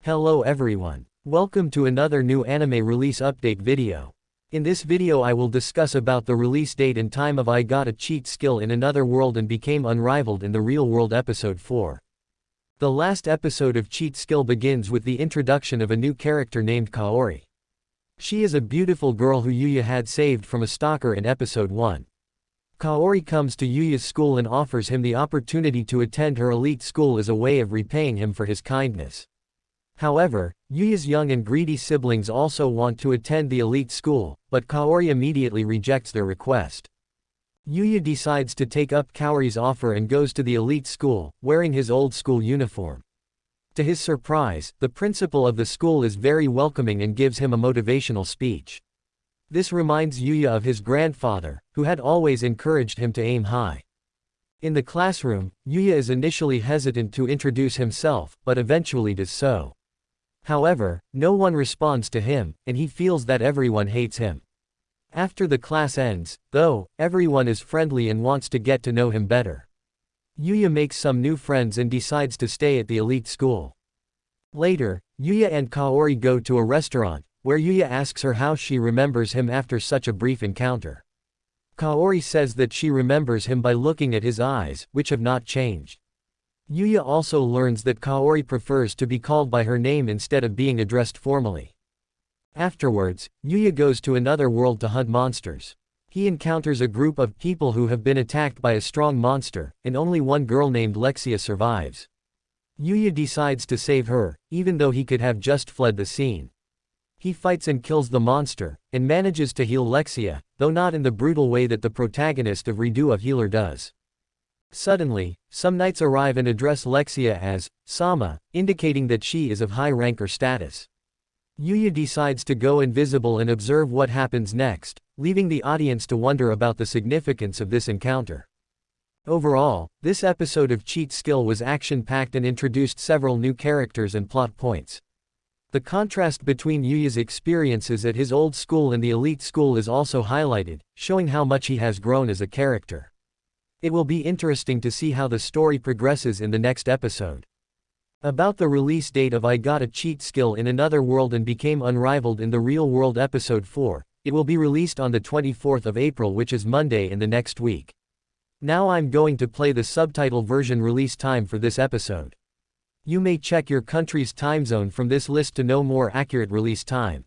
Hello everyone. Welcome to another new anime release update video. In this video I will discuss about the release date and time of I Got a Cheat Skill in Another World and Became Unrivaled in the Real World episode 4. The last episode of Cheat Skill begins with the introduction of a new character named Kaori. She is a beautiful girl who Yuya had saved from a stalker in episode 1. Kaori comes to Yuya's school and offers him the opportunity to attend her elite school as a way of repaying him for his kindness. However, Yuya's young and greedy siblings also want to attend the elite school, but Kaori immediately rejects their request. Yuya decides to take up Kaori's offer and goes to the elite school, wearing his old school uniform. To his surprise, the principal of the school is very welcoming and gives him a motivational speech. This reminds Yuya of his grandfather, who had always encouraged him to aim high. In the classroom, Yuya is initially hesitant to introduce himself, but eventually does so. However, no one responds to him, and he feels that everyone hates him. After the class ends, though, everyone is friendly and wants to get to know him better. Yuya makes some new friends and decides to stay at the elite school. Later, Yuya and Kaori go to a restaurant, where Yuya asks her how she remembers him after such a brief encounter. Kaori says that she remembers him by looking at his eyes, which have not changed. Yuya also learns that Kaori prefers to be called by her name instead of being addressed formally. Afterwards, Yuya goes to another world to hunt monsters. He encounters a group of people who have been attacked by a strong monster, and only one girl named Lexia survives. Yuya decides to save her, even though he could have just fled the scene. He fights and kills the monster, and manages to heal Lexia, though not in the brutal way that the protagonist of Redo a Healer does. Suddenly, some knights arrive and address Lexia as Sama, indicating that she is of high rank or status. Yuya decides to go invisible and observe what happens next, leaving the audience to wonder about the significance of this encounter. Overall, this episode of Cheat Skill was action-packed and introduced several new characters and plot points. The contrast between Yuya's experiences at his old school and the elite school is also highlighted, showing how much he has grown as a character. It will be interesting to see how the story progresses in the next episode. About the release date of I Got a Cheat Skill in Another World and Became Unrivaled in the Real World episode 4, it will be released on the 24th of April, which is Monday in the next week. Now I'm going to play the subtitle version release time for this episode. You may check your country's time zone from this list to know more accurate release time.